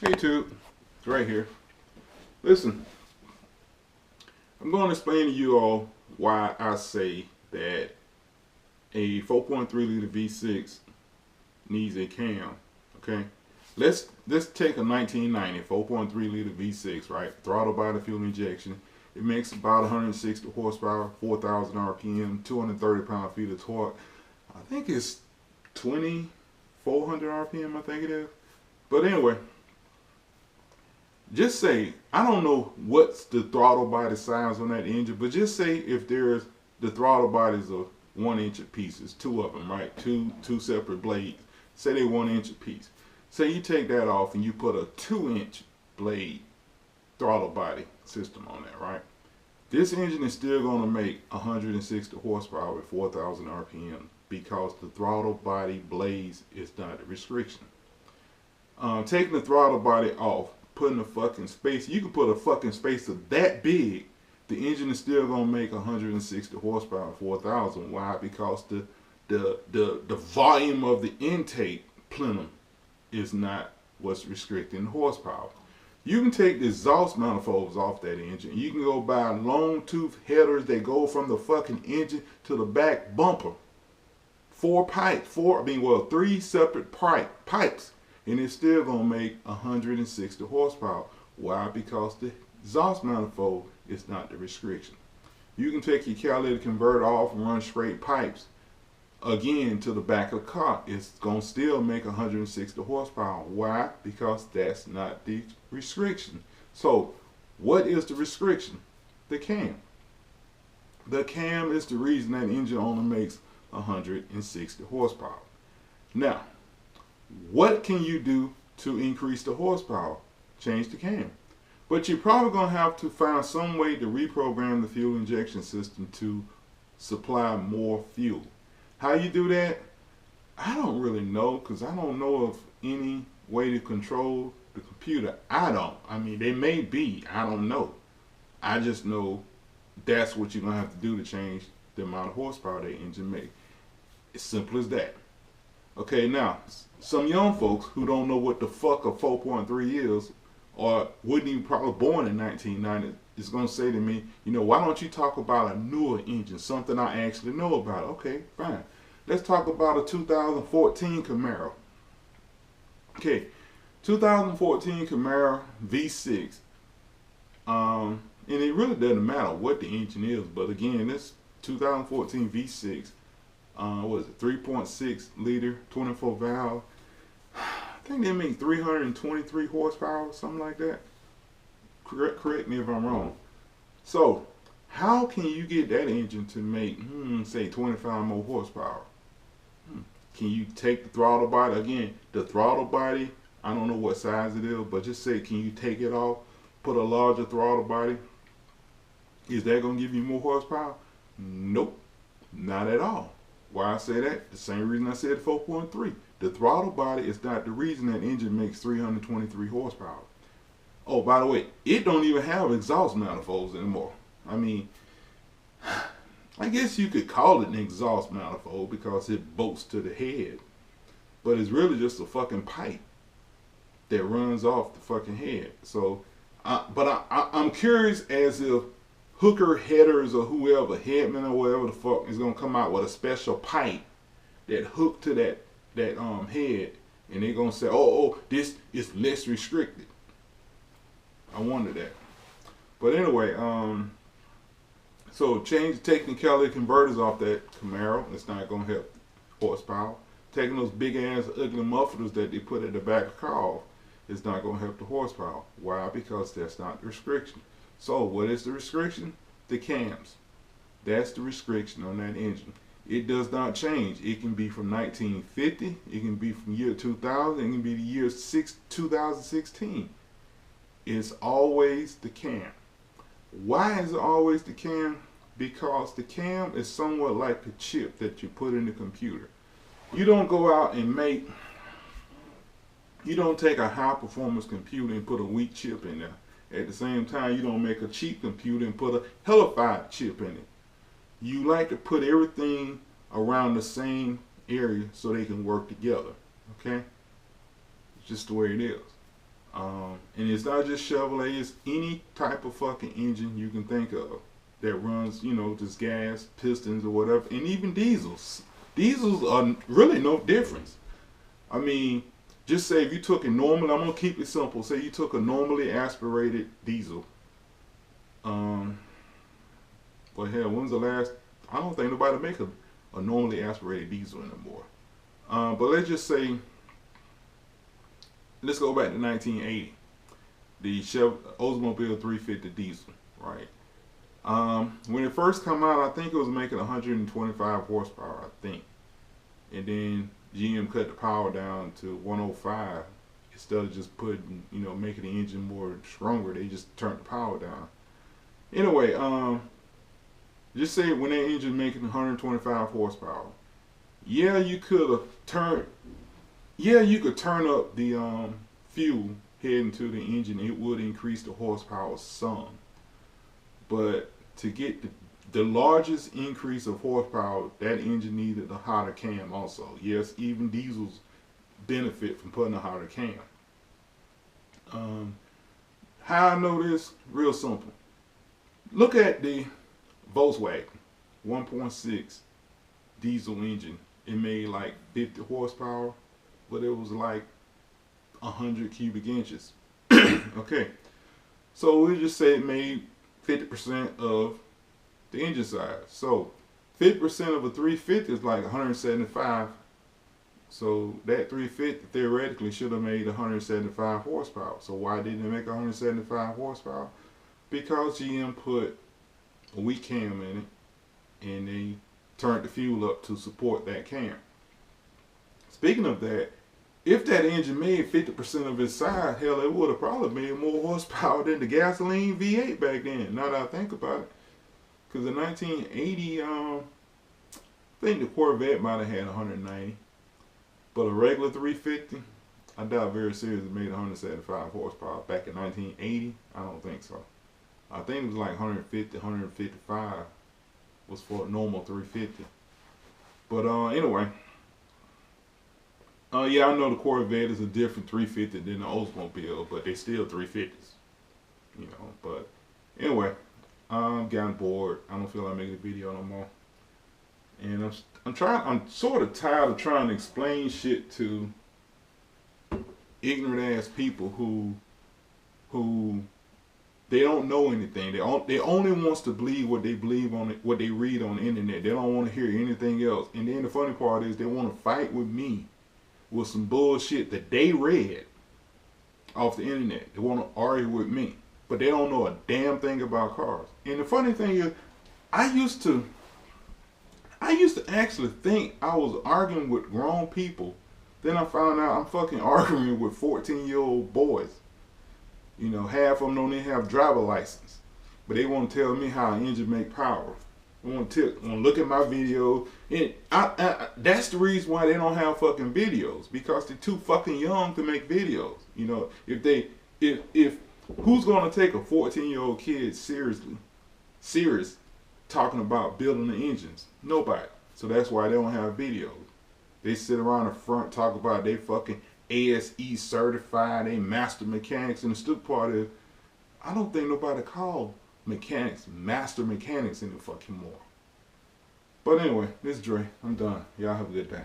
Hey Tube, it's right here. Listen, I'm going to explain to you all why I say that a 4.3 liter V6 needs a cam. Okay, let's take a 1990 4.3 liter V6, right? Throttle body fuel injection. It makes about 160 horsepower, 4,000 RPM, 230 pound-feet of torque. I think it's 2,400 RPM. I think it is. But anyway, just say I don't know what's the throttle body size on that engine, but just say if there's the throttle bodies are 1 inch a pieces, two of them, right? Two separate blades. Say they 1 inch a piece. Say you take that off and you put a 2 inch blade throttle body system on there, right? This engine is still going to make 160 horsepower with 4,000 RPM because the throttle body blades is not a restriction. Taking the throttle body off, putting a fucking space, you can put a fucking spacer that big, the engine is still gonna make 160 horsepower, 4,000. Why? Because the volume of the intake plenum is not what's restricting the horsepower. You can take the exhaust manifolds off that engine. You can go buy long tooth headers that go from the fucking engine to the back bumper. Three separate pipes, and it's still gonna make 160 horsepower. Why? Because the exhaust manifold is not the restriction. You can take your catalytic converter off and run straight pipes again to the back of the car. It's gonna still make 160 horsepower. Why? Because that's not the restriction. So what is the restriction? The cam. The cam is the reason that engine only makes 160 horsepower. Now, what can you do to increase the horsepower? Change the cam. But you're probably going to have to find some way to reprogram the fuel injection system to supply more fuel. How you do that? I don't really know, because I don't know of any way to control the computer. I mean, they may be. I don't know. I just know that's what you're going to have to do to change the amount of horsepower that engine makes. It's simple as that. Okay, now, some young folks who don't know what the fuck a 4.3 is, or wasn't even probably born in 1990, is going to say to me, why don't you talk about a newer engine, something I actually know about? Okay, fine. Let's talk about a 2014 Camaro. Okay, 2014 Camaro V6. And it really doesn't matter what the engine is, but again, this 2014 V6. What is it, 3.6 liter, 24 valve. I think they make 323 horsepower, something like that. Correct me if I'm wrong. So, how can you get that engine to make, say, 25 more horsepower? Can you take the throttle body, again, the throttle body, I don't know what size it is, but just say, can you take it off, put a larger throttle body? Is that going to give you more horsepower? Nope, not at all. Why I say that? The same reason I said 4.3. The throttle body is not the reason that engine makes 323 horsepower. Oh, by the way, it don't even have exhaust manifolds anymore. I mean, I guess you could call it an exhaust manifold because it bolts to the head. But it's really just a fucking pipe that runs off the fucking head. So, I'm curious as if Hooker headers or whoever, Headman or whatever the fuck, is gonna come out with a special pipe that hooked to that head, and they're gonna say, oh, this is less restricted. I wonder that. But anyway, so taking catalytic converters off that Camaro, it's not gonna help horsepower. Taking those big ass ugly mufflers that they put at the back of the car off, it's not gonna help the horsepower. Why? Because that's not the restriction. So what is the restriction? The cams. That's the restriction on that engine. It does not change. It can be from 1950. It can be from year 2000. It can be the year 2016. It's always the cam. Why is it always the cam? Because the cam is somewhat like a chip that you put in the computer. You don't go out and you don't take a high performance computer and put a weak chip in there. At the same time, you don't make a cheap computer and put a hellified chip in it. You like to put everything around the same area so they can work together. Okay? It's just the way it is. And it's not just Chevrolet, it's any type of fucking engine you can think of that runs, you know, just gas, pistons, or whatever, and even diesels. Diesels are really no difference. I mean, just say if you took a normal, I'm gonna keep it simple. Say you took a normally aspirated diesel. But hell, when's the last? I don't think nobody make a normally aspirated diesel anymore. But let's just say, let's go back to 1980. The Oldsmobile 350 diesel, right? When it first came out, I think it was making 125 horsepower, I think. And then GM cut the power down to 105 instead of just putting, you know, making the engine more stronger. They just turned the power down. Anyway, just say when that engine making 125 horsepower, yeah, you could turn up the fuel heading to the engine. It would increase the horsepower some, but to get the largest increase of horsepower, that engine needed a hotter cam also. Yes, even diesels benefit from putting a hotter cam. How I know this? Real simple. Look at the Volkswagen 1.6 diesel engine. It made like 50 horsepower, but it was like 100 cubic inches. Okay, so we just say it made 50% of the engine size. So 50% of a 350 is like 175. So that 350 theoretically should have made 175 horsepower. So why didn't it make 175 horsepower? Because GM put a weak cam in it, and they turned the fuel up to support that cam. Speaking of that, if that engine made 50% of its size, hell, it would have probably made more horsepower than the gasoline V8 back then, now that I think about it. Because in 1980, I think the Corvette might have had 190. But a regular 350, I doubt very seriously made 175 horsepower. Back in 1980, I don't think so. I think it was like 150, 155 was for a normal 350. But anyway, yeah, I know the Corvette is a different 350 than the Oldsmobile, but they still 350s, you know. But anyway, I'm getting bored. I don't feel like making a video no more, and I'm sort of tired of trying to explain shit to ignorant ass people who they don't know anything. They only wants to believe what they believe on it, what they read on the internet. They don't want to hear anything else. And then the funny part is they want to fight with me with some bullshit that they read off the internet. They want to argue with me, but they don't know a damn thing about cars. And the funny thing is, I used to actually think I was arguing with grown people. Then I found out I'm fucking arguing with 14-year-old boys. You know, half of them don't even have driver license, but they want to tell me how an engine make power. They want to look at my video, and that's the reason why they don't have fucking videos, because they're too fucking young to make videos. You know, if who's gonna take a 14-year-old kid serious talking about building the engines? Nobody. So that's why they don't have videos. They sit around the front talk about they fucking ASE certified, they master mechanics, and the stupid part is, I don't think nobody called mechanics master mechanics any fucking more. But anyway, this is Dre. I'm done. Y'all have a good day.